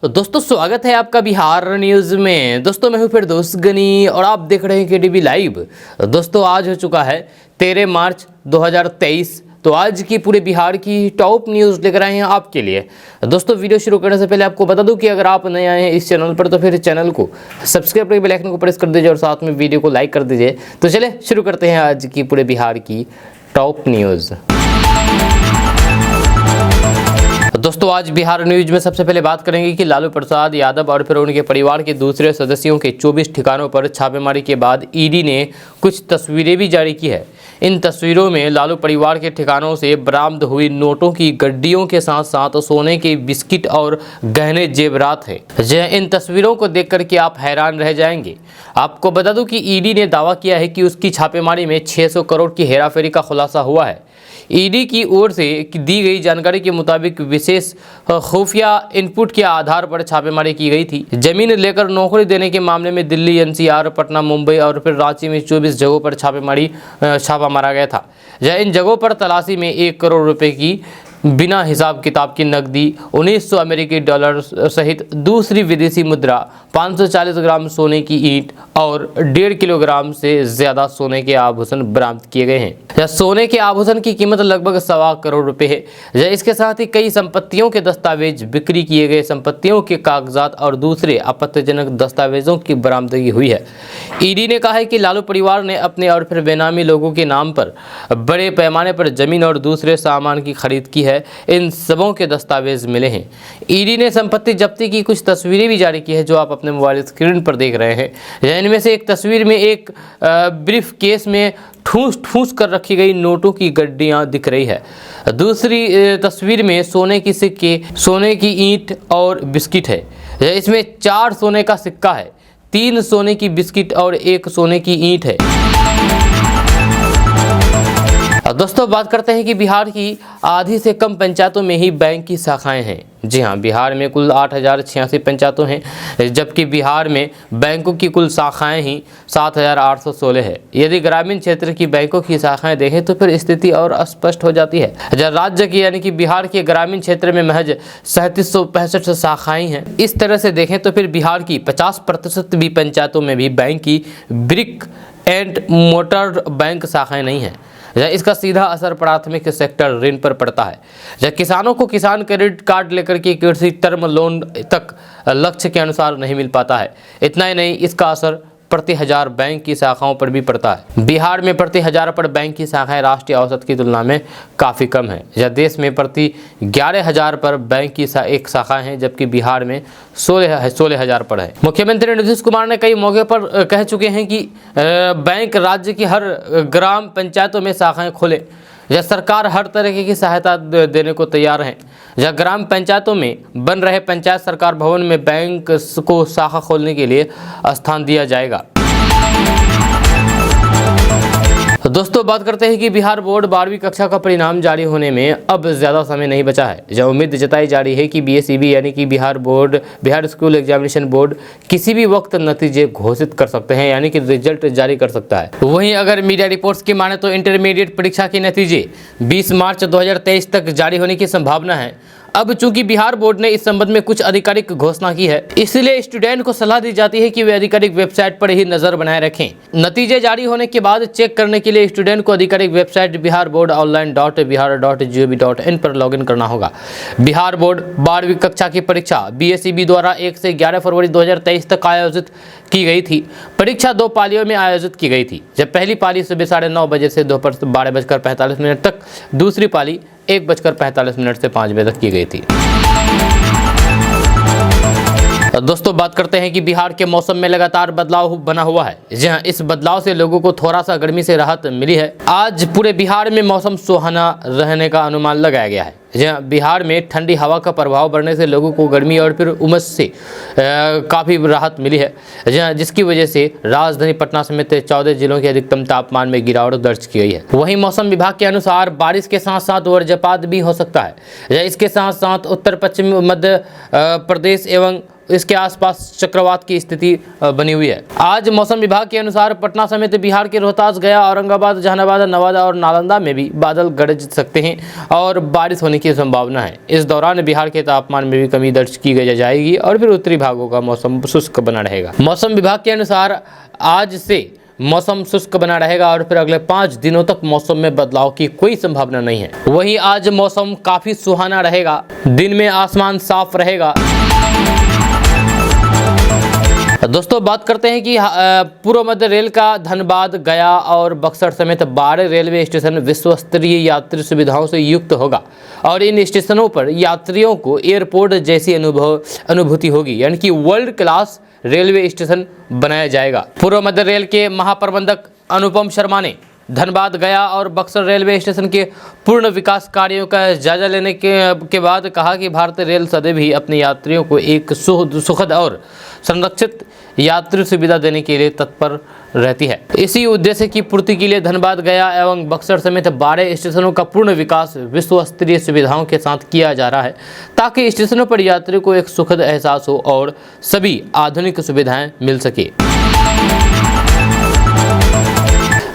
तो दोस्तों स्वागत है आपका बिहार न्यूज़ में। दोस्तों मैं हूं फिरदौस गनी और आप देख रहे हैं केडीबी लाइव। दोस्तों आज हो चुका है 13 मार्च 2023। तो आज की पूरे बिहार की टॉप न्यूज़ लेकर आए हैं आपके लिए। दोस्तों वीडियो शुरू करने से पहले आपको बता दूं कि अगर आप नए आए हैं इस चैनल पर तो फिर चैनल को सब्सक्राइब करके बेल आइकन को प्रेस कर दीजिए और साथ में वीडियो को लाइक कर दीजिए। तो चलिए शुरू करते हैं आज की पूरे बिहार की टॉप न्यूज़। दोस्तों आज बिहार न्यूज में सबसे पहले बात करेंगे कि लालू प्रसाद यादव और फिर उनके परिवार के दूसरे सदस्यों के 24 ठिकानों पर छापेमारी के बाद ईडी ने कुछ तस्वीरें भी जारी की है। इन तस्वीरों में लालू परिवार के ठिकानों से बरामद हुई नोटों की गड्डियों के साथ साथ सोने के बिस्किट और गहने जेवरात हैं। इन तस्वीरों को देख करके आप हैरान रह जाएंगे। आपको बता दूं कि ईडी ने दावा किया है कि उसकी छापेमारी में 600 करोड़ की हेराफेरी का खुलासा हुआ है। ईडी की ओर से दी गई जानकारी के मुताबिक विशेष खुफिया इनपुट के आधार पर छापेमारी की गई थी। जमीन लेकर नौकरी देने के मामले में दिल्ली, एनसीआर, पटना, मुंबई और फिर रांची में 24 जगहों पर छापा मारा गया था। इन जगहों पर तलाशी में 1 करोड़ रुपए की बिना हिसाब किताब की नकदी, 1900 अमेरिकी डॉलर सहित दूसरी विदेशी मुद्रा, 540 ग्राम सोने की ईंट और 1.5 किलोग्राम से ज्यादा सोने के आभूषण बरामद किए गए हैं। सोने के आभूषण की कीमत लगभग 1.25 करोड़ रुपए है। इसके साथ ही कई संपत्तियों के दस्तावेज, बिक्री किए गए संपत्तियों के कागजात और दूसरे आपत्तिजनक दस्तावेजों की बरामदगी हुई है। ईडी ने कहा है कि लालू परिवार ने अपने और फिर बेनामी लोगों के नाम पर बड़े पैमाने पर जमीन और दूसरे सामान की खरीद की है। इन सबों के दस्तावेज मिले हैं। ईडी ने संपत्ति जब्ती की कुछ तस्वीरें भी जारी की है जो आप अपने मोबाइल स्क्रीन पर देख रहे हैं। इनमें से एक तस्वीर में एक ब्रीफ केस में ठूस कर रखी गई नोटों की गड्डियां दिख रही है। दूसरी तस्वीर में सोने की सिक्के, सोने की ईंट और बिस्किट है। इसमें 4 सोने का सिक्का है, 3 सोने की बिस्किट और 1 सोने की ईंट है। दोस्तों बात करते हैं कि बिहार की आधी से कम पंचायतों में ही बैंक की शाखाएं हैं। जी हाँ, बिहार में कुल 8086 पंचायतों हैं, जबकि बिहार में बैंकों की कुल शाखाएं ही 7816 है। यदि ग्रामीण क्षेत्र की बैंकों की शाखाएं देखें तो फिर स्थिति और स्पष्ट हो जाती है। राज्य की यानी कि बिहार के ग्रामीण क्षेत्र में महज 3765 शाखाएं हैं। इस तरह से देखें तो फिर बिहार की 50% भी पंचायतों में भी बैंक की ब्रिक एंड मोटर बैंक शाखाएं नहीं हैं। इसका सीधा असर प्राथमिक सेक्टर ऋण पर पड़ता है। किसानों को किसान क्रेडिट कार्ड लेकर के कृषि टर्म लोन तक लक्ष्य के अनुसार नहीं मिल पाता है। इतना ही नहीं, इसका असर प्रति 1000 बैंक की शाखाओं पर भी पड़ता है। बिहार में प्रति 1000 पर बैंक की शाखाएं राष्ट्रीय औसत की तुलना में काफ़ी कम है। देश में प्रति 11000 पर बैंक की एक शाखा है, जबकि बिहार में 16000 पर है। मुख्यमंत्री नीतीश कुमार ने कई मौके पर कह चुके हैं कि बैंक राज्य की हर ग्राम पंचायतों में शाखाएं खोले। सरकार हर तरह की सहायता देने को तैयार है। ग्राम पंचायतों में बन रहे पंचायत सरकार भवन में बैंक को शाखा खोलने के लिए स्थान दिया जाएगा। दोस्तों बात करते हैं कि बिहार बोर्ड 12वीं कक्षा का परिणाम जारी होने में अब ज़्यादा समय नहीं बचा है। उम्मीद जताई जा रही है कि BSEB यानी कि बिहार स्कूल एग्जामिनेशन बोर्ड किसी भी वक्त नतीजे घोषित कर सकते हैं, यानी कि रिजल्ट जारी कर सकता है। वहीं अगर मीडिया रिपोर्ट्स की माने तो इंटरमीडिएट परीक्षा के नतीजे 20 मार्च 2023 तक जारी होने की संभावना है। अब चूंकि बिहार बोर्ड ने इस संबंध में कुछ आधिकारिक घोषणा की है, इसलिए स्टूडेंट को सलाह दी जाती है कि वे आधिकारिक वेबसाइट पर ही नजर बनाए रखें। नतीजे जारी होने के बाद चेक करने के लिए स्टूडेंट को आधिकारिक वेबसाइट biharboard.online.bihar.gov.in पर लॉगिन करना होगा। बिहार बोर्ड 12वीं कक्षा की परीक्षा BSEB द्वारा 1 से 11 फरवरी 2023 तक आयोजित की गई थी। परीक्षा 2 पालियों में आयोजित की गई थी। पहली पाली सुबह 9:30 बजे से दोपहर 12:45 तक, दूसरी पाली 1:45 से 5 बजे तक की गई थी। दोस्तों बात करते हैं कि बिहार के मौसम में लगातार बदलाव बना हुआ है। जी हाँ, इस बदलाव से लोगों को थोड़ा सा गर्मी से राहत मिली है। आज पूरे बिहार में मौसम सुहाना रहने का अनुमान लगाया गया है। जी हाँ, बिहार में ठंडी हवा का प्रभाव बढ़ने से लोगों को गर्मी और फिर उमस से काफ़ी राहत मिली है। जी हाँ, जिसकी वजह से राजधानी पटना समेत 14 जिलों के अधिकतम तापमान में गिरावट दर्ज की गई है। वहीं मौसम विभाग के अनुसार बारिश के साथ साथ वज्रपात भी हो सकता है। इसके साथ साथ उत्तर पश्चिमी मध्य प्रदेश एवं इसके आसपास चक्रवात की स्थिति बनी हुई है। आज मौसम विभाग के अनुसार पटना समेत बिहार के रोहतास, गया, औरंगाबाद, जहानाबाद, नवादा और नालंदा में भी बादल गरज सकते हैं और बारिश होने की संभावना है। इस दौरान बिहार के तापमान में भी कमी दर्ज की जाएगी और फिर उत्तरी भागों का मौसम शुष्क बना रहेगा। मौसम विभाग के अनुसार आज से मौसम शुष्क बना रहेगा और फिर अगले 5 दिनों तक मौसम में बदलाव की कोई संभावना नहीं है। वहीं आज मौसम काफी सुहाना रहेगा, दिन में आसमान साफ रहेगा। दोस्तों बात करते हैं कि पूर्व मध्य रेल का धनबाद, गया और बक्सर समेत 12 रेलवे स्टेशन विश्व स्तरीय यात्री सुविधाओं से युक्त होगा और इन स्टेशनों पर यात्रियों को एयरपोर्ट जैसी अनुभूति होगी, यानी कि वर्ल्ड क्लास रेलवे स्टेशन बनाया जाएगा। पूर्व मध्य रेल के महाप्रबंधक अनुपम शर्मा ने धनबाद, गया और बक्सर रेलवे स्टेशन के पूर्ण विकास कार्यों का जायजा लेने के बाद कहा कि भारतीय रेल सदैव ही अपने यात्रियों को एक सुखद और संरक्षित यात्री सुविधा देने के लिए तत्पर रहती है। इसी उद्देश्य की पूर्ति के लिए धनबाद, गया एवं बक्सर समेत 12 स्टेशनों का पूर्ण विकास विश्व स्तरीय सुविधाओं के साथ किया जा रहा है ताकि स्टेशनों पर यात्रियों को एक सुखद एहसास हो और सभी आधुनिक सुविधाएं मिल सके।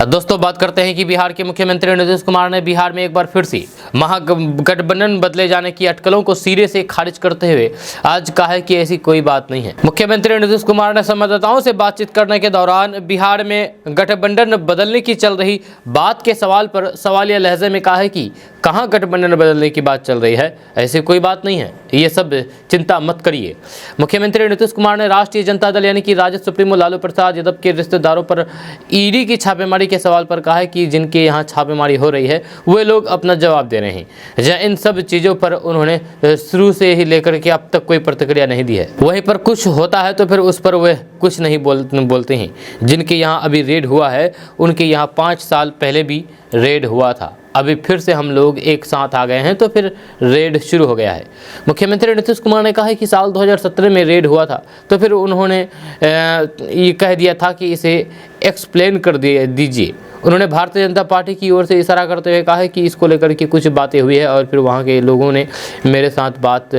दोस्तों बात करते हैं कि बिहार के मुख्यमंत्री नीतीश कुमार ने बिहार में एक बार फिर से महागठबंधन बदले जाने की अटकलों को सिरे से खारिज करते हुए आज कहा है कि ऐसी कोई बात नहीं है। मुख्यमंत्री नीतीश कुमार ने संवाददाताओं से बातचीत करने के दौरान बिहार में गठबंधन बदलने की चल रही बात के सवाल पर सवालिया लहजे में कहा है कि कहां गठबंधन बदलने की बात चल रही है, ऐसी कोई बात नहीं है, ये सब चिंता मत करिए। मुख्यमंत्री नीतीश कुमार ने राष्ट्रीय जनता दल यानी कि राजद सुप्रीमो लालू प्रसाद यादव के रिश्तेदारों पर ईडी की छापेमारी के सवाल पर कहा है कि जिनके यहाँ छापेमारी हो रही है वे लोग अपना जवाब दे रहे हैं। इन सब चीज़ों पर उन्होंने शुरू से ही लेकर के अब तक कोई प्रतिक्रिया नहीं दी है। वहीं पर कुछ होता है तो फिर उस पर वे कुछ नहीं बोलते हैं। जिनके यहाँ अभी रेड हुआ है उनके यहाँ 5 साल पहले भी रेड हुआ था, अभी फिर से हम लोग एक साथ आ गए हैं तो फिर रेड शुरू हो गया है। मुख्यमंत्री नीतीश कुमार ने कहा है कि साल 2017 में रेड हुआ था तो फिर उन्होंने ये कह दिया था कि इसे एक्सप्लेन कर दीजिए। उन्होंने भारतीय जनता पार्टी की ओर से इशारा करते हुए कहा है कि इसको लेकर के कुछ बातें हुई है और फिर वहां के लोगों ने मेरे साथ बात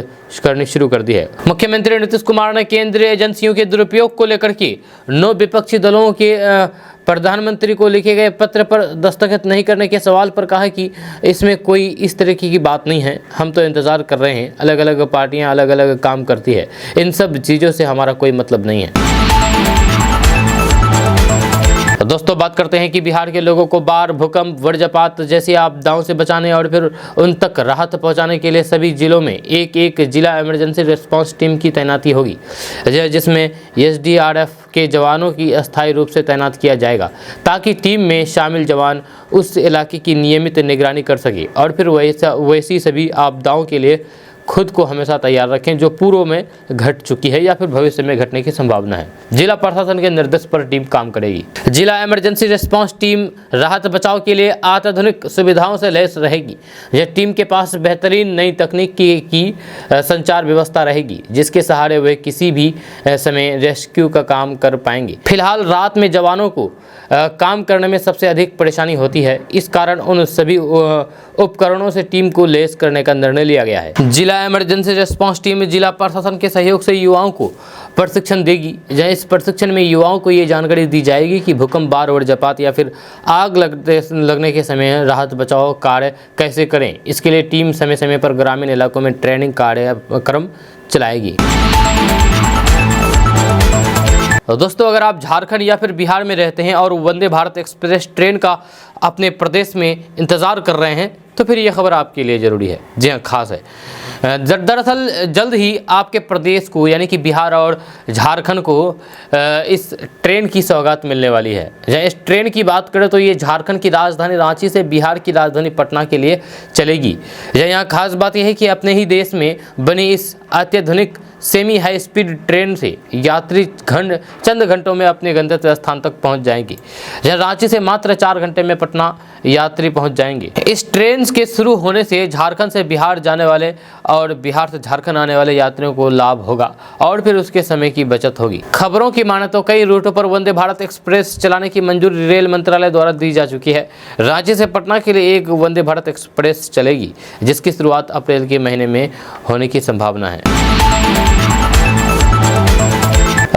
करनी शुरू कर दी है। मुख्यमंत्री नीतीश कुमार ने केंद्रीय एजेंसियों के दुरुपयोग को लेकर के 9 विपक्षी दलों के प्रधानमंत्री को लिखे गए पत्र पर दस्तखत नहीं करने के सवाल पर कहा कि इसमें कोई इस तरीके की बात नहीं है, हम तो इंतज़ार कर रहे हैं। अलग अलग पार्टियां अलग अलग काम करती है, इन सब चीज़ों से हमारा कोई मतलब नहीं है। दोस्तों बात करते हैं कि बिहार के लोगों को बाढ़, भूकंप, वज्रपात जैसी आपदाओं से बचाने और फिर उन तक राहत पहुंचाने के लिए सभी जिलों में एक जिला इमरजेंसी रिस्पांस टीम की तैनाती होगी, जिसमें एसडीआरएफ के जवानों की अस्थायी रूप से तैनात किया जाएगा ताकि टीम में शामिल जवान उस इलाके की नियमित निगरानी कर सके और फिर वैसी सभी आपदाओं के लिए खुद को हमेशा तैयार रखें जो पूर्व में घट चुकी है या फिर भविष्य में घटने की संभावना है। जिला प्रशासन के निर्देश पर टीम काम करेगी। जिला इमरजेंसी रिस्पांस टीम राहत बचाव के लिए अत्याधुनिक सुविधाओं से लैस रहेगी। यह टीम के पास बेहतरीन नई तकनीक की संचार व्यवस्था रहेगी जिसके सहारे वे किसी भी समय रेस्क्यू का काम कर पाएंगे। फिलहाल रात में जवानों को काम करने में सबसे अधिक परेशानी होती है, इस कारण उन सभी उपकरणों से टीम को लैस करने का निर्णय लिया गया है। जिला इमरजेंसी रिस्पांस टीम जिला प्रशासन के सहयोग से युवाओं को प्रशिक्षण देगी। जहाँ इस प्रशिक्षण में युवाओं को ये जानकारी दी जाएगी कि भूकंप, बाढ़, वज्रपात या फिर आग लगने के समय राहत बचाव कार्य कैसे करें। इसके लिए टीम समय समय पर ग्रामीण इलाकों में ट्रेनिंग कार्यक्रम चलाएगी। दोस्तों अगर आप झारखंड या फिर बिहार में रहते हैं और वंदे भारत एक्सप्रेस ट्रेन का अपने प्रदेश में इंतज़ार कर रहे हैं तो फिर यह खबर आपके लिए ज़रूरी है। जी हाँ, खास है। दरअसल जल्द ही आपके प्रदेश को यानी कि बिहार और झारखंड को इस ट्रेन की सौगात मिलने वाली है। जहाँ इस ट्रेन की बात करें तो ये झारखंड की राजधानी रांची से बिहार की राजधानी पटना के लिए चलेगी। यहाँ खास बात यह है कि अपने ही देश में बनी इस अत्याधुनिक सेमी हाई स्पीड ट्रेन से यात्री चंद घंटों में अपने गंतव्य स्थान तक पहुंच जाएंगी। जहाँ रांची से मात्र 4 घंटे में पटना यात्री पहुंच जाएंगे। इस ट्रेन के शुरू होने से झारखंड से बिहार जाने वाले और बिहार से झारखंड आने वाले यात्रियों को लाभ होगा और फिर उसके समय की बचत होगी। खबरों की माने तो कई रूटों पर वंदे भारत एक्सप्रेस चलाने की मंजूरी रेल मंत्रालय द्वारा दी जा चुकी है। रांची से पटना के लिए एक वंदे भारत एक्सप्रेस चलेगी जिसकी शुरुआत अप्रैल के महीने में होने की संभावना है।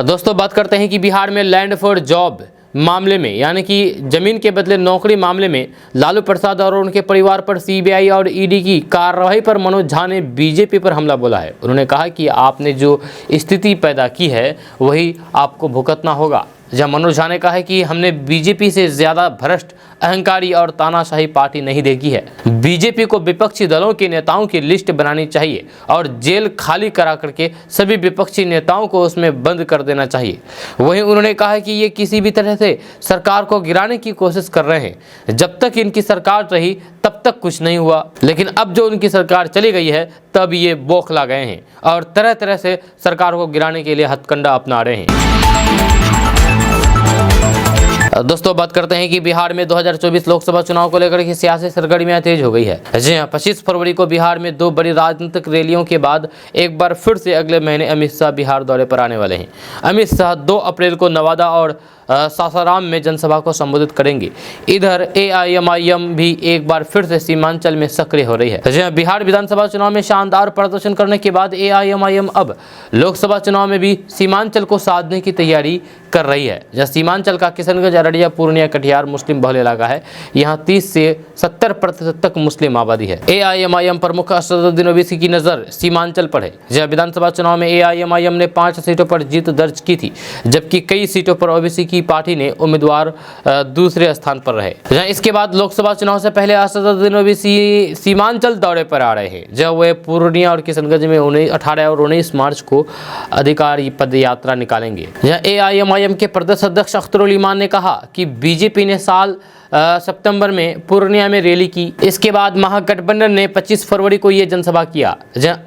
दोस्तों बात करते हैं कि बिहार में लैंड फॉर जॉब मामले में, यानी कि जमीन के बदले नौकरी मामले में लालू प्रसाद और उनके परिवार पर सीबीआई और ईडी की कार्रवाई पर मनोज झा ने बीजेपी पर हमला बोला है। उन्होंने कहा कि आपने जो स्थिति पैदा की है वही आपको भुगतना होगा। जहां मनोज झा ने कहा है कि हमने बीजेपी से ज्यादा भ्रष्ट, अहंकारी और तानाशाही पार्टी नहीं देखी है। बीजेपी को विपक्षी दलों के नेताओं की लिस्ट बनानी चाहिए और जेल खाली करा करके सभी विपक्षी नेताओं को उसमें बंद कर देना चाहिए। वहीं उन्होंने कहा है कि ये किसी भी तरह से सरकार को गिराने की कोशिश कर रहे हैं। जब तक इनकी सरकार रही तब तक कुछ नहीं हुआ, लेकिन अब जो उनकी सरकार चली गई है तब ये बौखला गए हैं और तरह तरह से सरकार को गिराने के लिए हथकंडा अपना रहे हैं। दोस्तों बात करते हैं कि बिहार में 2024 लोकसभा चुनाव को लेकर के सियासी सरगर्मियां तेज हो गई है। जी हां, 25 फरवरी को बिहार में 2 बड़ी राजनीतिक रैलियों के बाद एक बार फिर से अगले महीने अमित शाह बिहार दौरे पर आने वाले हैं। अमित शाह 2 अप्रैल को नवादा और सासाराम में जनसभा को संबोधित करेंगे। इधर एआईएमआईएम भी एक बार फिर से सीमांचल में सक्रिय हो रही है। जी हां, बिहार विधानसभा चुनाव में शानदार प्रदर्शन करने के बाद एआईएमआईएम अब लोकसभा चुनाव में भी सीमांचल को साधने की तैयारी कर रही है। जहाँ सीमांचल का किशनगंज, अररिया, पूर्णिया, कटिहार मुस्लिम बहुल इलाका है। यहाँ 30 से 70% तक मुस्लिम आबादी है। एआईएमआईएम प्रमुख असदुद्दीन ओवैसी की नजर सीमांचल पर है। जहाँ विधानसभा चुनाव में एआईएमआईएम ने 5 सीटों पर जीत दर्ज की थी, जबकि कई सीटों पर ओवैसी की पार्टी ने उम्मीदवार दूसरे स्थान पर रहे। जहाँ इसके बाद लोकसभा चुनाव से पहले असदुद्दीन ओवैसी सीमांचल दौरे पर आ रहे हैं, जहाँ वे पूर्णिया और किशनगंज में 18 और 19 मार्च को अधिकारी पद यात्रा निकालेंगे। जहाँ एआईएमआईएम के प्रदेश अध्यक्ष अख्तरुल ईमान ने कहा कि बीजेपी ने सितंबर में पूर्णिया में रैली की। इसके बाद महागठबंधन ने 25 फरवरी को ये जनसभा किया।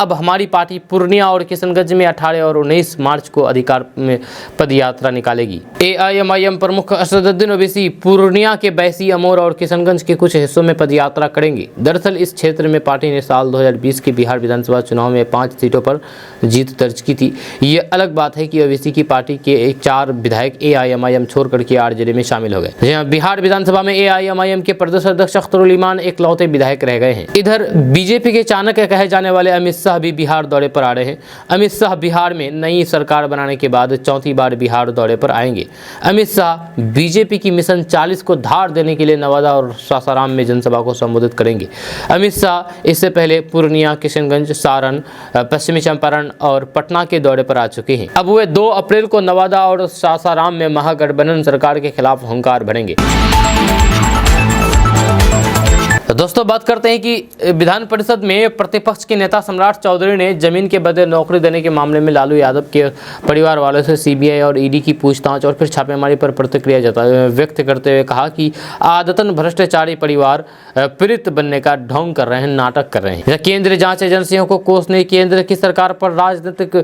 अब हमारी पार्टी पूर्णिया और किशनगंज में 18 और 19 मार्च को अधिकार में पद यात्रा निकालेगी। एआईएमआईएम प्रमुख असदुद्दीन ओवैसी पूर्णिया के बैसी, अमोर और किशनगंज के कुछ हिस्सों में पद यात्रा करेंगे। दरअसल इस क्षेत्र में पार्टी ने साल 2020 के बिहार विधानसभा चुनाव में 5 सीटों पर जीत दर्ज की थी। ये अलग बात है कि ओवैसी की पार्टी के 4 विधायक एआईएमआईएम छोड़ करके आरजेडी में शामिल हो गए। बिहार विधानसभा में एआईएमआईएम के प्रदेश अध्यक्ष अख्तरुल ईमान इकलौते विधायक रह गए हैं। इधर बीजेपी के चाणक्य कहे जाने वाले अमित शाह भी बिहार दौरे पर आ रहे हैं। अमित शाह बिहार में नई सरकार बनाने के बाद 4थी बार बिहार दौरे पर आएंगे। अमित शाह बीजेपी की मिशन 40 को धार देने के लिए नवादा और सासाराम में जनसभा को संबोधित करेंगे। अमित शाह इससे पहले पूर्णिया, किशनगंज, सारण, पश्चिमी चंपारण और पटना के दौरे पर आ चुके हैं। अब वे 2 अप्रैल को नवादा और सासाराम में महागठबंधन सरकार के खिलाफ हुंकार भरेंगे। तो दोस्तों बात करते हैं कि विधान परिषद में प्रतिपक्ष के नेता सम्राट चौधरी ने जमीन के बदले नौकरी देने के मामले में लालू यादव के परिवार वालों से सीबीआई और ईडी की पूछताछ और फिर छापेमारी पर प्रतिक्रिया व्यक्त करते हुए कहा कि आदतन भ्रष्टाचारी परिवार पीड़ित बनने का ढोंग कर रहे हैं, नाटक कर रहे हैं। केंद्रीय जांच एजेंसियों को कोसने, केंद्र की सरकार पर राजनीतिक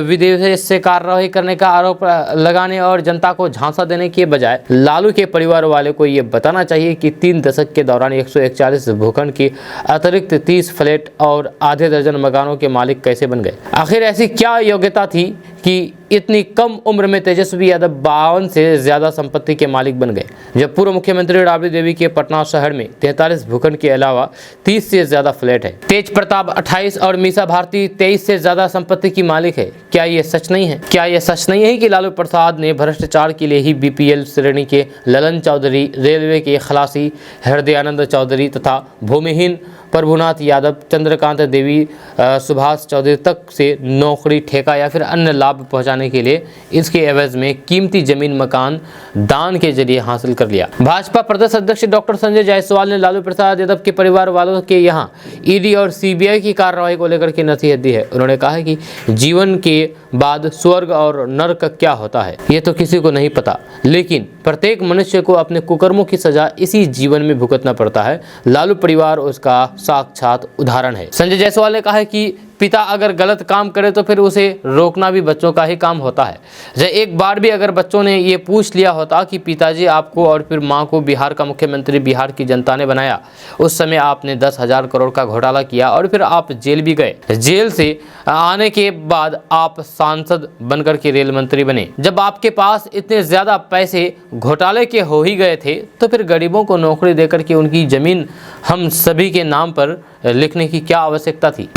विदेश से कार्रवाई करने का आरोप लगाने और जनता को झांसा देने के बजाय लालू के परिवार वाले को ये बताना चाहिए कि 3 दशक के दौरान 141 भूखंड की अतिरिक्त 30 फ्लैट और आधे दर्जन मकानों के मालिक कैसे बन गए। आखिर ऐसी क्या योग्यता थी कि इतनी कम उम्र में तेजस्वी यादव 52 से ज्यादा संपत्ति के मालिक बन गए, जब पूर्व मुख्यमंत्री राबड़ी देवी के पटना शहर में 43 भूखंड के अलावा 30 से ज्यादा फ्लैट है। तेज प्रताप 28 और मीसा भारती 23 से ज्यादा संपत्ति की मालिक है। क्या ये सच नहीं है? क्या यह सच नहीं है कि लालू प्रसाद ने भ्रष्टाचार के लिए ही बीपीएल श्रेणी के ललन चौधरी, रेलवे के खलासी हृदयानंद चौधरी तथा भूमिहीन प्रभुनाथ यादव, चंद्रकांत देवी, सुभाष चौधरी तक से नौकरी, ठेका या फिर अन्य लाभ पहुंचाने के लिए इसके एवज में कीमती जमीन मकान दान के जरिए हासिल कर लिया। भाजपा प्रदेश अध्यक्ष डॉक्टर संजय जायसवाल ने लालू प्रसाद यादव के परिवार वालों के यहां ईडी और सीबीआई की कार्रवाई को लेकर के नसीहत दी है। उन्होंने कहा कि जीवन के बाद स्वर्ग और नरक क्या होता है ये तो किसी को नहीं पता, लेकिन प्रत्येक मनुष्य को अपने कुकर्मों की सजा इसी जीवन में भुगतना पड़ता है। लालू परिवार उसका साक्षात उदाहरण है। संजय जायसवाल ने कहा है कि पिता अगर गलत काम करे तो फिर उसे रोकना भी बच्चों का ही काम होता है। एक बार भी अगर बच्चों ने ये पूछ लिया होता कि पिताजी आपको और फिर माँ को बिहार का मुख्यमंत्री बिहार की जनता ने बनाया, उस समय आपने 10,000 करोड़ का घोटाला किया और फिर आप जेल भी गए, जेल से आने के बाद आप सांसद बनकर के रेल मंत्री बने, जब आपके पास इतने ज्यादा पैसे घोटाले के हो ही गए थे तो फिर गरीबों को नौकरी देकर के उनकी जमीन हम सभी के नाम पर लिखने की क्या आवश्यकता थी।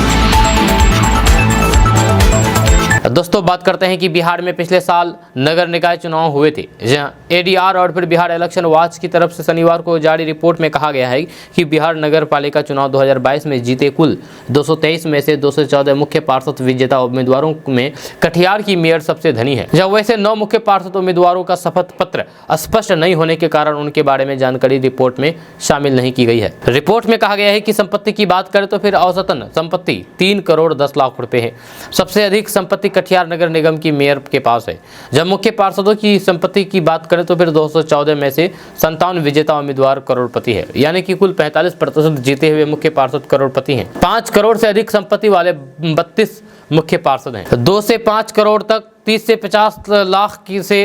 दोस्तों बात करते हैं कि बिहार में पिछले साल नगर निकाय चुनाव हुए थे, जहां एडीआर और फिर बिहार इलेक्शन वॉच की तरफ से शनिवार को जारी रिपोर्ट में कहा गया है कि बिहार नगर पालिका चुनाव 2022 में जीते कुल 223 में से 214 मुख्य पार्षद विजेता उम्मीदवारों में कटिहार की मेयर सबसे धनी है। जब वैसे 9 मुख्य पार्षद उम्मीदवारों का शपथ पत्र स्पष्ट नहीं होने के कारण उनके बारे में जानकारी रिपोर्ट में शामिल नहीं की गई है। रिपोर्ट में कहा गया है कि संपत्ति की बात करें तो फिर औसतन संपत्ति 3 करोड़ 10 लाख रुपए है। सबसे अधिक संपत्ति कटिहार नगर निगम की मेयर के पास है। जब मुख्य पार्षदों की संपत्ति की बात करें तो फिर 214 में से 57 विजेता उम्मीदवार करोड़पति है, यानी कि कुल 45% जीते हुए मुख्य पार्षद करोड़पति हैं। 5 करोड़ से अधिक संपत्ति वाले 32 मुख्य पार्षद हैं। 2 से 5 करोड़ तक 30 से 50 लाख से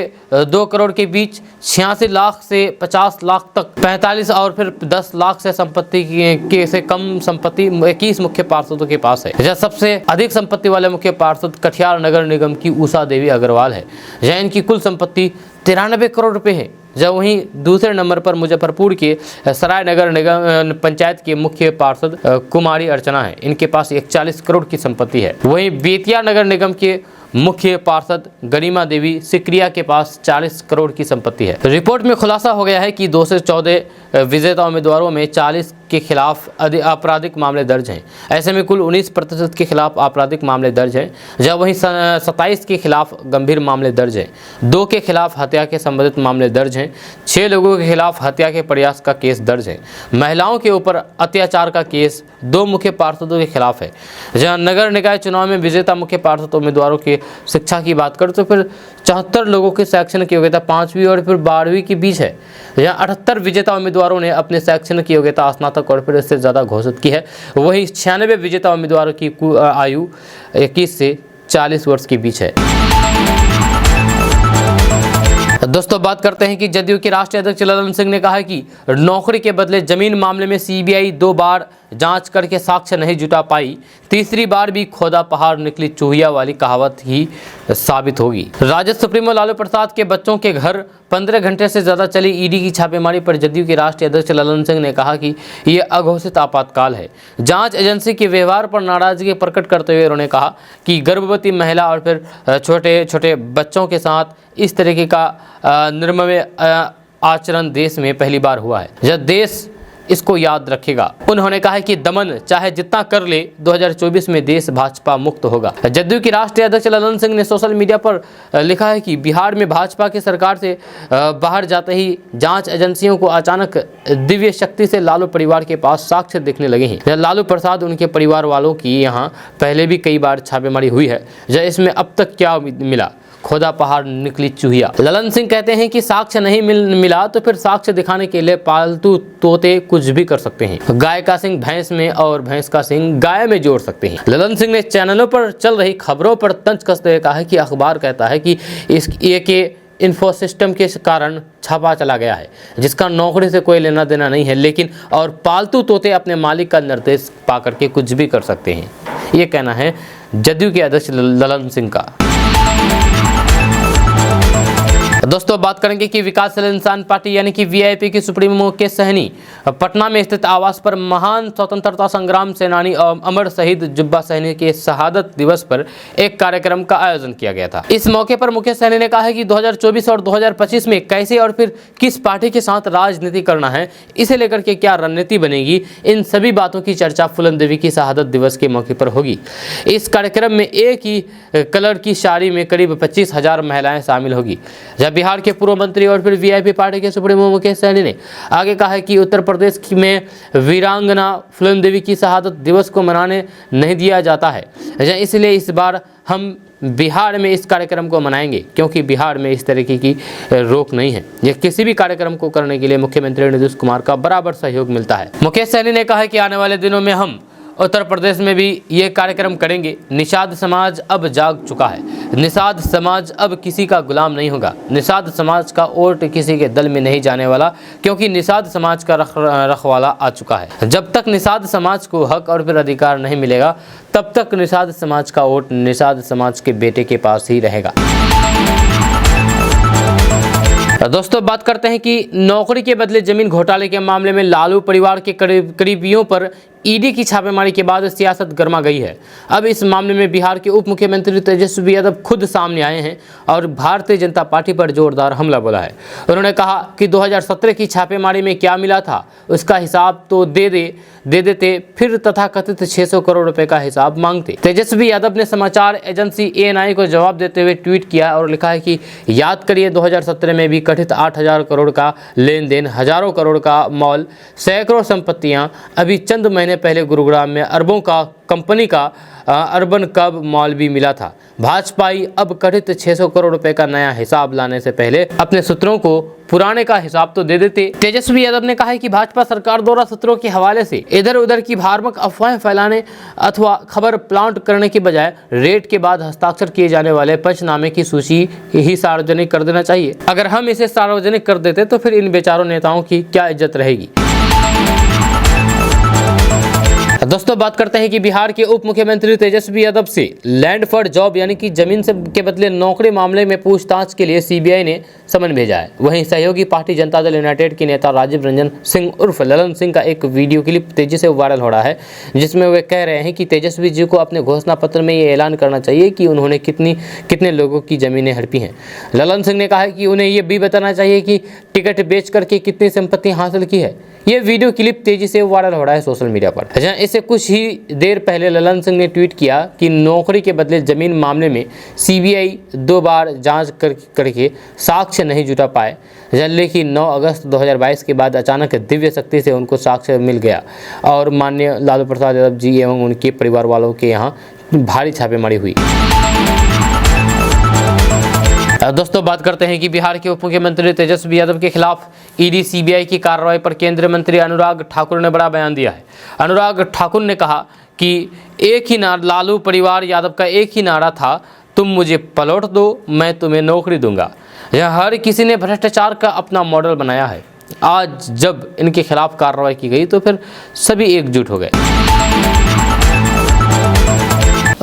2 करोड़ के बीच 86 लाख से 50 लाख तक 45 और फिर 10 लाख से संपत्ति के से कम संपत्ति 21 मुख्य पार्षदों के पास है। यह सबसे अधिक संपत्ति वाले मुख्य पार्षद कटिहार नगर निगम की उषा देवी अग्रवाल है। यह इनकी कुल संपत्ति 93 करोड़ रुपए है। जब वहीं दूसरे नंबर पर मुजफ्फरपुर के सराय नगर निगम पंचायत के मुख्य पार्षद कुमारी अर्चना है। इनके पास 41 करोड़ की संपत्ति है। वहीं बेतिया नगर निगम के मुख्य पार्षद गरिमा देवी सिकरिया के पास 40 करोड़ की संपत्ति है। रिपोर्ट में खुलासा हो गया है कि 2 से 14 विजेता उम्मीदवारों में 40 के खिलाफ आपराधिक मामले दर्ज हैं। ऐसे में कुल 19% के खिलाफ आपराधिक मामले दर्ज हैं, जब वहीं 27 के खिलाफ गंभीर मामले दर्ज हैं। 2 के खिलाफ हत्या के संबंधित मामले दर्ज हैं। 6 लोगों के खिलाफ हत्या के प्रयास का केस दर्ज है। महिलाओं के ऊपर अत्याचार का केस 2 मुख्य पार्षदों के खिलाफ है। जहां नगर निकाय चुनाव में विजेता मुख्य पार्षद उम्मीदवारों की शिक्षा की बात करें तो फिर 74 लोगों की शैक्षणिक योग्यता 5वीं और फिर 12वीं के बीच है। यहाँ 78 विजेता उम्मीदवारों ने अपने शैक्षणिक योग्यता स्नातक और फिर इससे ज़्यादा घोषित की है। वहीं 96 विजेता उम्मीदवारों की आयु 21 से 40 वर्ष के बीच है। दोस्तों बात करते हैं कि जदयू के राष्ट्रीय अध्यक्ष ललन सिंह ने कहा है कि नौकरी के बदले जमीन मामले में सीबीआई 2 बार जांच करके साक्ष्य नहीं जुटा पाई, तीसरी बार भी खोदा पहाड़ निकली चूहिया वाली कहावत ही साबित होगी। राजद सुप्रीमो लालू प्रसाद के बच्चों के घर 15 घंटे से ज्यादा चली ईडी की छापेमारी पर जदयू के राष्ट्रीय अध्यक्ष ललन सिंह ने कहा कि ये अघोषित आपातकाल है। जांच एजेंसी के व्यवहार पर नाराजगी प्रकट करते हुए उन्होंने कहा कि गर्भवती महिला और फिर छोटे छोटे बच्चों के साथ इस तरीके का निर्मम आचरण देश में पहली बार हुआ है। यह देश इसको याद रखेगा। उन्होंने कहा कि दमन चाहे जितना कर ले 2024 में देश भाजपा मुक्त होगा। जदयू की राष्ट्रीय अध्यक्ष ललन सिंह ने सोशल मीडिया पर लिखा है कि बिहार में भाजपा की सरकार से बाहर जाते ही जांच एजेंसियों को अचानक दिव्य शक्ति से लालू परिवार के पास साक्ष्य दिखने लगे हैं। लालू प्रसाद उनके परिवार वालों की यहाँ पहले भी कई बार छापेमारी हुई है। इसमें अब तक क्या मिला? खोदा पहाड़ निकली चूहिया। ललन सिंह कहते हैं कि साक्ष्य नहीं मिला तो फिर साक्ष्य दिखाने के लिए पालतू तोते कुछ भी कर सकते हैं। गाय का सिंह भैंस में और भैंस का सिंह गाय में जोड़ सकते हैं। ललन सिंह ने चैनलों पर चल रही खबरों पर तंज कसते हुए कहा कि अखबार कहता है कि ये इन्फो सिस्टम के कारण छापा चला गया है, जिसका नौकरी से कोई लेना देना नहीं है, लेकिन और पालतू तोते अपने मालिक का निर्देश पा करके कुछ भी कर सकते हैं। ये कहना है जदयू के अध्यक्ष ललन सिंह का। दोस्तों बात करेंगे कि विकासशील इंसान पार्टी यानी कि वीआईपी की सुप्रीमो मुकेश सहनी पटना में स्थित आवास पर महान स्वतंत्रता संग्राम सेनानी और अमर शहीद जुब्बा सहनी के शहादत दिवस पर एक कार्यक्रम का आयोजन किया गया था। इस मौके पर मुकेश सहनी ने कहा है कि 2024 और 2025 में कैसे और फिर किस पार्टी के साथ राजनीति करना है, इसे लेकर के क्या रणनीति बनेगी, इन सभी बातों की चर्चा फूलन देवी की शहादत दिवस के मौके पर होगी। इस कार्यक्रम में एक ही कलर की साड़ी में करीब 25,000 महिलाएं शामिल होगी। जब बिहार के पूर्व मंत्री और फिर वीआईपी पार्टी के सुप्रीमो मुकेश सहनी ने आगे कहा है कि उत्तर प्रदेश में वीरांगना फूलन देवी की शहादत दिवस को मनाने नहीं दिया जाता है, इसलिए इस बार हम बिहार में इस कार्यक्रम को मनाएंगे, क्योंकि बिहार में इस तरीके की रोक नहीं है। यह किसी भी कार्यक्रम को करने के लिए मुख्यमंत्री नीतीश कुमार का बराबर सहयोग मिलता है। मुकेश सहनी ने कहा कि आने वाले दिनों में हम उत्तर प्रदेश में भी ये कार्यक्रम करेंगे। निषाद समाज अब जाग चुका है। निषाद समाज अब किसी का गुलाम नहीं होगा। निषाद समाज का वोट किसी के दल में नहीं जाने वाला, क्योंकि निषाद समाज का रखवाला आ चुका है। जब तक निषाद समाज को हक और फिर अधिकार नहीं मिलेगा, तब तक निषाद समाज का वोट निषाद समाज के बेटे के पास ही रहेगा। दोस्तों बात करते हैं कि नौकरी के बदले जमीन घोटाले के मामले में लालू परिवार के करीबियों पर ईडी की छापेमारी के बाद सियासत गर्मा गई है। अब इस मामले में बिहार के उप मुख्यमंत्री तेजस्वी यादव खुद सामने आए हैं और भारतीय जनता पार्टी पर जोरदार हमला बोला है। उन्होंने कहा कि 2017 की छापेमारी में क्या मिला था उसका हिसाब तो दे देते, फिर तथाकथित 600 करोड़ रुपए का हिसाब मांगते। तेजस्वी यादव ने समाचार एजेंसी ANI को जवाब देते हुए ट्वीट किया और लिखा है कि याद करिए 2017 में भी कथित 8,000 करोड़ का लेन देन, हजारों करोड़ का मॉल, सैकड़ों संपत्तियां। अभी चंद महीने पहले गुरुग्राम में अरबों का कंपनी का अर्बन कब मॉल भी मिला था। भाजपाई अब कथित 600 करोड़ रुपए का नया हिसाब लाने से पहले अपने सूत्रों को पुराने का हिसाब तो दे देते। तेजस्वी यादव ने कहा है कि भाजपा सरकार द्वारा सूत्रों के हवाले से इधर उधर की भ्रामक अफवाहें फैलाने अथवा खबर प्लांट करने की बजाय रेड के बाद हस्ताक्षर किए जाने वाले पंचनामे की सूची ही सार्वजनिक कर देना चाहिए। अगर हम इसे सार्वजनिक कर देते तो फिर इन बेचारों नेताओं की क्या इज्जत रहेगी। दोस्तों बात करते हैं कि बिहार के उप मुख्यमंत्री तेजस्वी यादव से लैंड फॉर जॉब यानी कि जमीन से के बदले नौकरी मामले में पूछताछ के लिए CBI ने समन भेजा है। वहीं सहयोगी पार्टी जनता दल यूनाइटेड के नेता राजीव रंजन सिंह उर्फ ललन सिंह का एक वीडियो क्लिप तेजी से वायरल हो रहा है, जिसमें वे कह रहे हैं कि तेजस्वी जी को अपने घोषणा पत्र में ये ऐलान करना चाहिए कि उन्होंने कितने लोगों की जमीनें हड़पी हैं। ललन सिंह ने कहा है कि उन्हें ये भी बताना चाहिए कि टिकट बेच करके कितनी संपत्ति हासिल की है। ये वीडियो क्लिप तेजी से वायरल हो रहा है सोशल मीडिया पर। इससे कुछ ही देर पहले ललन सिंह ने ट्वीट किया कि नौकरी के बदले जमीन मामले में CBI 2 बार जांच करके साक्ष्य नहीं जुटा पाए, लेकिन 9 अगस्त 2022 के बाद अचानक दिव्य शक्ति से उनको साक्ष्य मिल गया और माननीय लालू प्रसाद यादव जी एवं उनके परिवार वालों के यहाँ भारी छापेमारी हुई। दोस्तों बात करते हैं कि बिहार के उप मुख्यमंत्री तेजस्वी यादव के खिलाफ ED CBI की कार्रवाई पर केंद्रीय मंत्री अनुराग ठाकुर ने बड़ा बयान दिया है। अनुराग ठाकुर ने कहा कि एक ही नारा, लालू परिवार यादव का एक ही नारा था, तुम मुझे पलट दो मैं तुम्हें नौकरी दूंगा। यह हर किसी ने भ्रष्टाचार का अपना मॉडल बनाया है। आज जब इनके खिलाफ कार्रवाई की गई तो फिर सभी एकजुट हो गए।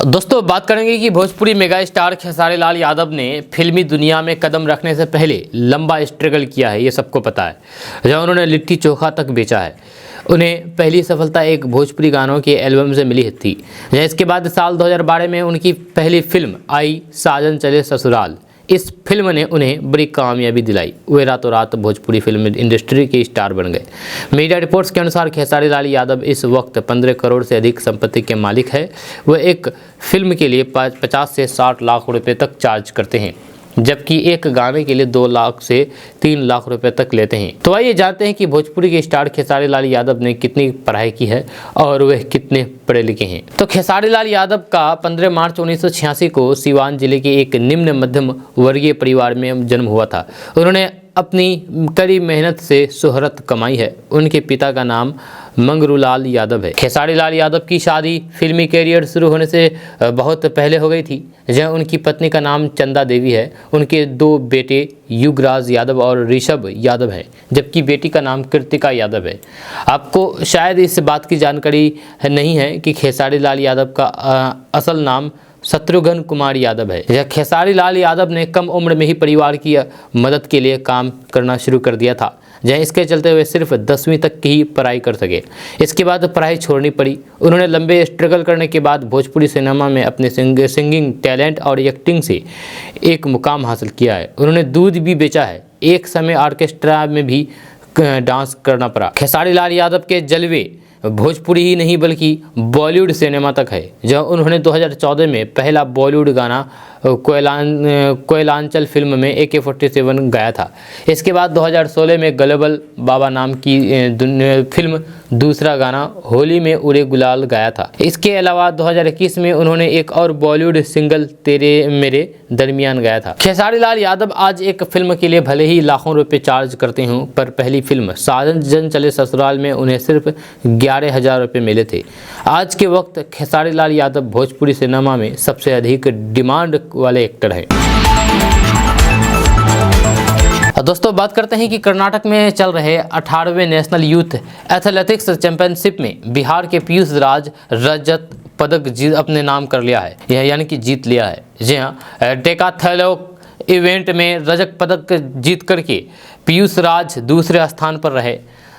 दोस्तों बात करेंगे कि भोजपुरी मेगा स्टार खेसारी लाल यादव ने फिल्मी दुनिया में कदम रखने से पहले लंबा स्ट्रगल किया है, ये सबको पता है। जहाँ उन्होंने लिट्टी चोखा तक बेचा है। उन्हें पहली सफलता एक भोजपुरी गानों के एल्बम से मिली थी। इसके बाद साल 2012 में उनकी पहली फिल्म आई साजन चले ससुराल। इस फिल्म ने उन्हें बड़ी कामयाबी दिलाई। वे रातों रात भोजपुरी फिल्म इंडस्ट्री के स्टार बन गए। मीडिया रिपोर्ट्स के अनुसार खेसारी लाल यादव इस वक्त 15 करोड़ से अधिक संपत्ति के मालिक है। वह एक फिल्म के लिए 50 से 60 लाख रुपए तक चार्ज करते हैं, जबकि एक गाने के लिए 2 लाख से 3 लाख रुपए तक लेते हैं। तो आइए जानते हैं कि भोजपुरी के स्टार खेसारी लाल यादव ने कितनी पढ़ाई की है और वह कितने पढ़े लिखे हैं। तो खेसारी लाल यादव का 15 मार्च 1986 को सिवान जिले के एक निम्न मध्यम वर्गीय परिवार में जन्म हुआ था। उन्होंने अपनी कड़ी मेहनत से शोहरत कमाई है। उनके पिता का नाम मंगरूलाल यादव है। खेसारी लाल यादव की शादी फिल्मी कैरियर शुरू होने से बहुत पहले हो गई थी। जहाँ उनकी पत्नी का नाम चंदा देवी है। उनके 2 बेटे युगराज यादव और ऋषभ यादव हैं, जबकि बेटी का नाम कृतिका यादव है। आपको शायद इस बात की जानकारी नहीं है कि खेसारी लाल यादव का असल नाम शत्रुघ्न कुमार यादव है। खेसारी लाल यादव ने कम उम्र में ही परिवार की मदद के लिए काम करना शुरू कर दिया था, जहाँ इसके चलते हुए सिर्फ 10वीं तक की ही पढ़ाई कर सके। इसके बाद पढ़ाई छोड़नी पड़ी। उन्होंने लंबे स्ट्रगल करने के बाद भोजपुरी सिनेमा में अपने सिंगिंग टैलेंट और एक्टिंग से एक मुकाम हासिल किया है। उन्होंने दूध भी बेचा है। एक समय ऑर्केस्ट्रा में भी डांस करना पड़ा। खेसारी लाल यादव के जलवे भोजपुरी ही नहीं बल्कि बॉलीवुड सिनेमा तक है, जहाँ उन्होंने 2014 में पहला बॉलीवुड गाना कोयलांचल फिल्म में AK-47 गाया था। इसके बाद 2016 में ग्लोबल बाबा नाम की फिल्म दूसरा गाना होली में उड़े गुलाल गाया था। इसके अलावा 2021 में उन्होंने एक और बॉलीवुड सिंगल तेरे मेरे दरमियान गाया था। खेसारी लाल यादव आज एक फिल्म के लिए भले ही लाखों रुपए चार्ज करते हों, पर पहली फिल्म साजन चले ससुराल में उन्हें सिर्फ 11,000 रुपये मिले थे। आज के वक्त खेसारी लाल यादव भोजपुरी सिनेमा में सबसे अधिक डिमांड वाले एक्टर हैं। दोस्तों बात करते हैं कि कर्नाटक में चल रहे 18वें नेशनल यूथ एथलेटिक्स चैंपियनशिप में बिहार के पीयूष राज रजत पदक अपने नाम कर लिया है, यह यानी कि जीत लिया है। जी हाँ, डेकाथलो इवेंट में रजत पदक जीत करके पीयूष राज दूसरे स्थान पर रहे।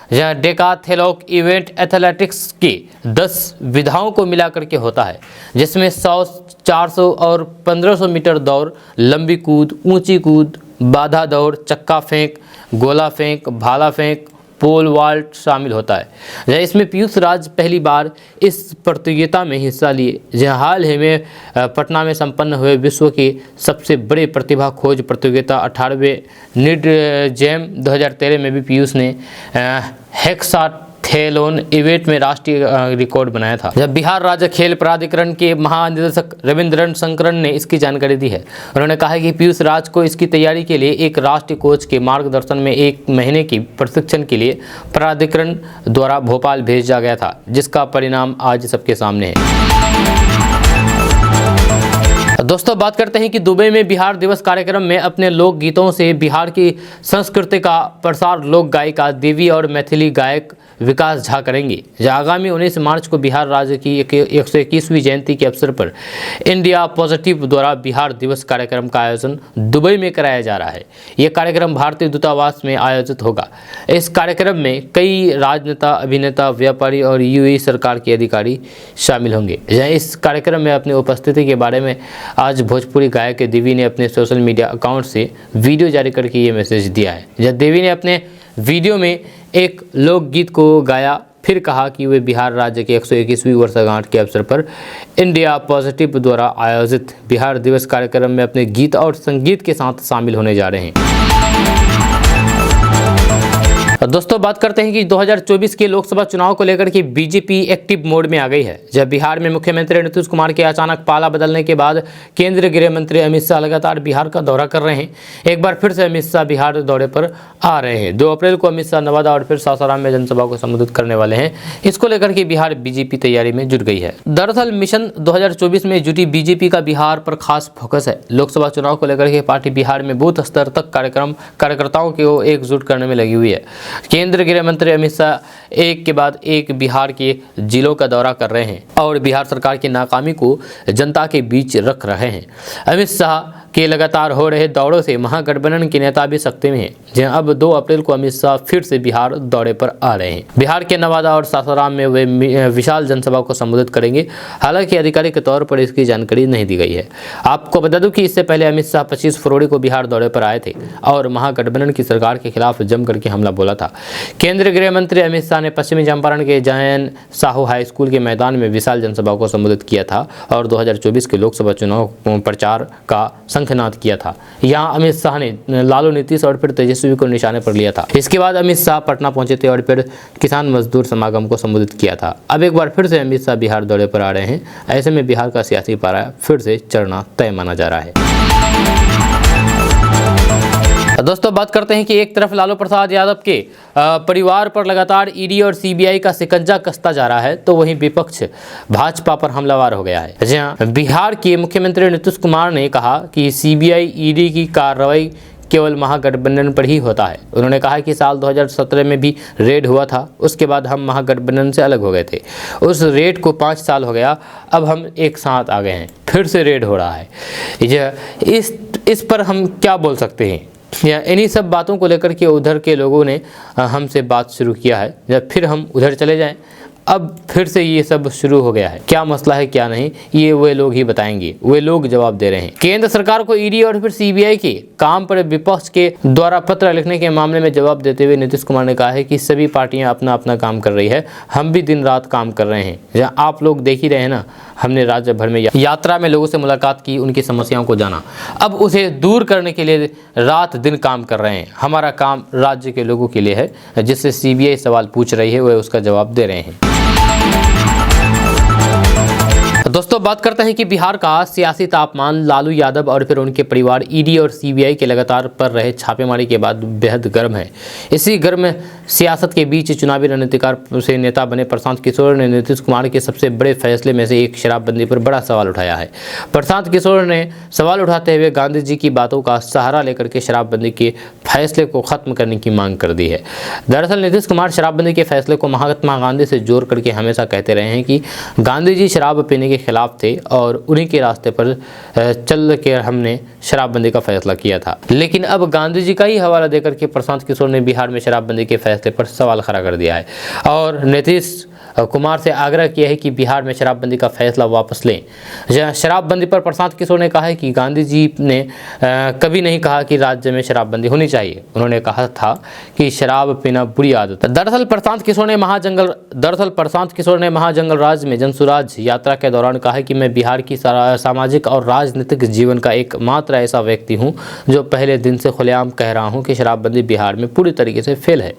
यह डेकाथलॉन इवेंट एथलेटिक्स की 10 विधाओं को मिलाकर के होता है, जिसमें 100, 400 और 1500 मीटर दौड़, लंबी कूद, ऊंची कूद, बाधा दौड़, चक्का फेंक, गोला फेंक, भाला फेंक, पोल वाल्ट शामिल होता है। इसमें पीयूष राज पहली बार इस प्रतियोगिता में हिस्सा लिए। जहां हाल ही में पटना में संपन्न हुए विश्व के सबसे बड़े प्रतिभा खोज प्रतियोगिता 18वें नीड जेम 2013 में भी पीयूष ने हेक्साथलॉन इवेंट में राष्ट्रीय रिकॉर्ड बनाया था। जब बिहार राज्य खेल प्राधिकरण के महानिदेशक रविंद्रन शंकरन ने इसकी जानकारी दी है। उन्होंने कहा कि पीयूष राज को इसकी तैयारी के लिए एक राष्ट्रीय कोच के मार्गदर्शन में 1 महीने की प्रशिक्षण के लिए प्राधिकरण द्वारा भोपाल भेजा गया था, जिसका परिणाम आज सबके सामने है। दोस्तों, बात करते हैं कि दुबई में बिहार दिवस कार्यक्रम में अपने लोक गीतों से बिहार की संस्कृति का प्रसार लोक गायिका देवी और मैथिली गायक विकास झा करेंगे। जो आगामी 19 मार्च को बिहार राज्य की 121वीं जयंती के अवसर पर इंडिया पॉजिटिव द्वारा बिहार दिवस कार्यक्रम का आयोजन दुबई में कराया जा रहा है। यह कार्यक्रम भारतीय दूतावास में आयोजित होगा। इस कार्यक्रम में कई राजनेता, अभिनेता, व्यापारी और यूएई सरकार के अधिकारी शामिल होंगे। इस कार्यक्रम में अपनी उपस्थिति के बारे में आज भोजपुरी गायक देवी ने अपने सोशल मीडिया अकाउंट से वीडियो जारी करके ये मैसेज दिया है। जब देवी ने अपने वीडियो में एक लोकगीत को गाया, फिर कहा कि वे बिहार राज्य के 121वीं वर्षगांठ के अवसर पर इंडिया पॉजिटिव द्वारा आयोजित बिहार दिवस कार्यक्रम में अपने गीत और संगीत के साथ शामिल होने जा रहे हैं। दोस्तों, बात करते हैं कि 2024 के लोकसभा चुनाव को लेकर के बीजेपी एक्टिव मोड में आ गई है। जब बिहार में मुख्यमंत्री नीतीश कुमार के अचानक पाला बदलने के बाद केंद्रीय गृह मंत्री अमित शाह लगातार बिहार का दौरा कर रहे हैं। एक बार फिर से अमित शाह बिहार दौरे पर आ रहे हैं। 2 अप्रैल को अमित शाह नवादा और फिर सासाराम में जनसभा को संबोधित करने वाले हैं। इसको लेकर के बिहार बीजेपी तैयारी में जुट गई है। दरअसल मिशन 2024 में जुटी बीजेपी का बिहार पर खास फोकस है। लोकसभा चुनाव को लेकर के पार्टी बिहार में बूथ स्तर तक कार्यकर्ताओं को एकजुट करने में लगी हुई है। केंद्रीय गृह मंत्री अमित शाह एक के बाद एक बिहार के जिलों का दौरा कर रहे हैं और बिहार सरकार की नाकामी को जनता के बीच रख रहे हैं। अमित शाह के लगातार हो रहे दौरों से महागठबंधन के नेता भी सख्ते में हैं। जहां अब 2 अप्रैल को अमित शाह फिर से बिहार दौरे पर आ रहे हैं। बिहार के नवादा और सासाराम में वे विशाल जनसभा को संबोधित करेंगे। हालांकि आधिकारिक के तौर पर इसकी जानकारी नहीं दी गई है। आपको बता दूं कि इससे पहले अमित शाह 25 फरवरी को बिहार दौरे पर आए थे और महागठबंधन की सरकार के खिलाफ जम करके हमला बोला था। केंद्रीय गृह मंत्री अमित शाह ने पश्चिमी चंपारण के जैन साहू हाई स्कूल के मैदान में विशाल जनसभा को संबोधित किया था और 2024 के लोकसभा चुनाव प्रचार का शंखनाद किया था। यहां अमित शाह ने लालू, नीतीश और फिर तेजस्वी को निशाने पर लिया था। इसके बाद अमित शाह पटना पहुंचे थे और फिर किसान मजदूर समागम को संबोधित किया था। अब एक बार फिर से अमित शाह बिहार दौरे पर आ रहे हैं। ऐसे में बिहार का सियासी पारा फिर से चढ़ना तय माना जा रहा है। दोस्तों, बात करते हैं कि एक तरफ लालू प्रसाद यादव के परिवार पर लगातार ईडी और सीबीआई का शिकंजा कसता जा रहा है, तो वहीं विपक्ष भाजपा पर हमलावर हो गया है। जहां बिहार के मुख्यमंत्री नीतीश कुमार ने कहा कि सीबीआई ईडी की कार्रवाई केवल महागठबंधन पर ही होता है। उन्होंने कहा कि साल 2017 में भी रेड हुआ था, उसके बाद हम महागठबंधन से अलग हो गए थे। उस रेड को 5 साल हो गया, अब हम एक साथ आ गए हैं, फिर से रेड हो रहा है। इस पर हम क्या बोल सकते हैं? या इन्हीं सब बातों को लेकर के उधर के लोगों ने हमसे बात शुरू किया है। जब फिर हम उधर चले जाएं, अब फिर से ये सब शुरू हो गया है। क्या मसला है क्या नहीं, ये वे लोग ही बताएंगे, वे लोग जवाब दे रहे हैं। केंद्र सरकार को ईडी और फिर सीबीआई के काम पर विपक्ष के द्वारा पत्र लिखने के मामले में जवाब देते हुए नीतीश कुमार ने कहा है कि सभी पार्टियां अपना अपना काम कर रही है, हम भी दिन रात काम कर रहे हैं। जहाँ आप लोग देख ही रहे हैं ना, हमने राज्य भर में यात्रा में लोगों से मुलाकात की, उनकी समस्याओं को जाना, अब उसे दूर करने के लिए रात दिन काम कर रहे हैं। हमारा काम राज्य के लोगों के लिए है। जिससे सीबीआई सवाल पूछ रही है, वह उसका जवाब दे रहे हैं। दोस्तों, बात करते हैं कि बिहार का सियासी तापमान लालू यादव और फिर उनके परिवार ईडी और सीबीआई के लगातार पर रहे छापेमारी के बाद बेहद गर्म है। इसी गर्म सियासत के बीच चुनावी रणनीतिकार से नेता बने प्रशांत किशोर ने नीतीश कुमार के सबसे बड़े फैसले में से एक शराबबंदी पर बड़ा सवाल उठाया है। प्रशांत किशोर ने सवाल उठाते हुए गांधी जी की बातों का सहारा लेकर के शराबबंदी के फैसले को खत्म करने की मांग कर दी है। दरअसल नीतीश कुमार शराबबंदी के फैसले को महात्मा गांधी से जोड़ करके हमेशा कहते रहे हैं कि गांधी जी शराब पीने के खिलाफ थे और उन्हीं के रास्ते पर चल के हमने शराबबंदी का फैसला किया था। लेकिन अब गांधी जी का ही हवाला देकर के प्रशांत किशोर ने बिहार में शराबबंदी के फैसले पर सवाल खड़ा कर दिया है और नीतीश कुमार से आग्रह किया है कि बिहार में शराबबंदी का फैसला वापस लें। शराबबंदी पर प्रशांत किशोर ने कहा है कि गांधी जी ने कभी नहीं कहा कि राज्य में शराबबंदी होनी चाहिए। उन्होंने कहा था कि शराब पीना बुरी आदत है। दरअसल प्रशांत किशोर ने महाजंगल राज में जनसुराज यात्रा के दौरान कहा है कि मैं बिहार की सामाजिक और राजनीतिक जीवन का एकमात्र ऐसा व्यक्ति हूं जो पहले दिन से खुलेआम कह रहा हूं कि शराबबंदी बिहार में पूरी तरीके से फेल है,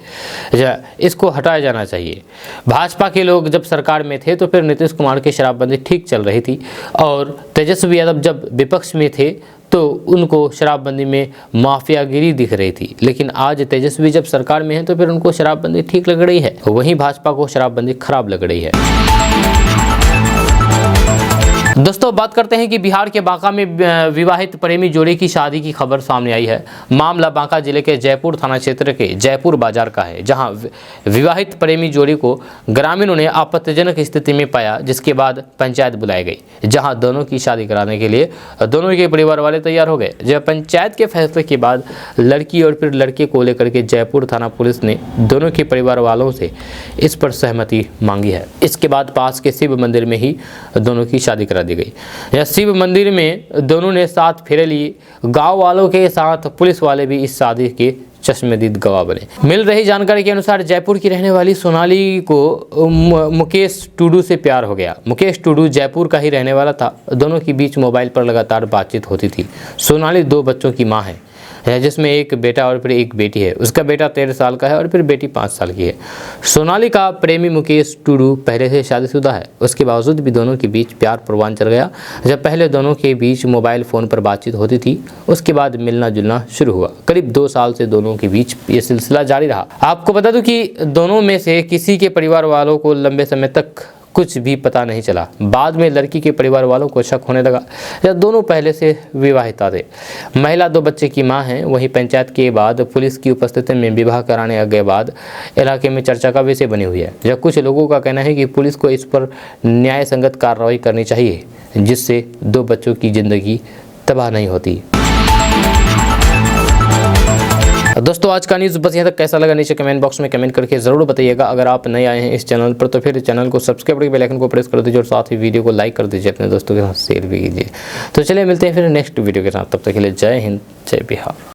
इसको हटाया जाना चाहिए। भाजपा के लोग जब सरकार में थे तो फिर नीतीश कुमार की शराबबंदी ठीक चल रही थी और तेजस्वी यादव जब विपक्ष में थे तो उनको शराबबंदी में माफियागिरी दिख रही थी। लेकिन आज तेजस्वी जब सरकार में है तो फिर उनको शराबबंदी ठीक लग रही है, वहीं भाजपा को शराबबंदी खराब लग रही है। दोस्तों बात करते हैं कि बिहार के बांका में विवाहित प्रेमी जोड़ी की शादी की खबर सामने आई है। मामला बांका जिले के जयपुर थाना क्षेत्र के जयपुर बाजार का है, जहां विवाहित प्रेमी जोड़ी को ग्रामीणों ने आपत्तिजनक स्थिति में पाया, जिसके बाद पंचायत बुलाई गई, जहां दोनों की शादी कराने के लिए दोनों के परिवार वाले तैयार हो गए। जब पंचायत के फैसले के बाद लड़की और फिर लड़के को लेकर के जयपुर थाना पुलिस ने दोनों के परिवार वालों से इस पर सहमति मांगी है। इसके बाद पास के शिव मंदिर में ही दोनों की शादी करा दी गई। यह शिव मंदिर में दोनों ने साथ फेरे लिए। गांव वालों के साथ पुलिस वाले भी इस शादी के चश्मदीद गवाह बने। मिल रही जानकारी के अनुसार जयपुर की रहने वाली सोनाली को मुकेश टुडू से प्यार हो गया। मुकेश टुडू जयपुर का ही रहने वाला था। दोनों के बीच मोबाइल पर लगातार बातचीत होती थी। सोनाली 2 बच्चों की मां है, जिसमें एक बेटा और फिर एक बेटी है। उसका बेटा 13 साल का है और फिर बेटी 5 साल की है। सोनाली का प्रेमी मुकेश टुडू पहले से शादीशुदा है। उसके बावजूद भी दोनों के बीच प्यार परवान चढ़ गया। जब पहले दोनों के बीच मोबाइल फ़ोन पर बातचीत होती थी, उसके बाद मिलना जुलना शुरू हुआ। करीब 2 साल से दोनों के बीच ये सिलसिला जारी रहा। आपको बता दूं कि दोनों में से किसी के परिवार वालों को लंबे समय तक कुछ भी पता नहीं चला। बाद में लड़की के परिवार वालों को शक होने लगा, जब दोनों पहले से विवाहित थे। महिला 2 बच्चे की मां है। वहीं पंचायत के बाद पुलिस की उपस्थिति में विवाह कराने के बाद इलाके में चर्चा का विषय बनी हुई है। जब कुछ लोगों का कहना है कि पुलिस को इस पर न्याय संगत कार्रवाई करनी चाहिए, जिससे 2 बच्चों की जिंदगी तबाह नहीं होती। दोस्तों आज का न्यूज़ बस यहाँ तक। कैसा लगा नीचे कमेंट बॉक्स में कमेंट करके ज़रूर बताइएगा। अगर आप नए आए हैं इस चैनल पर तो फिर चैनल को सब्सक्राइब करके बेल आइकन को प्रेस कर दीजिए और साथ ही वीडियो को लाइक कर दीजिए, अपने दोस्तों के साथ शेयर भी कीजिए। तो चलिए मिलते हैं फिर नेक्स्ट वीडियो के साथ। तब तक के लिए जय हिंद, जय बिहार।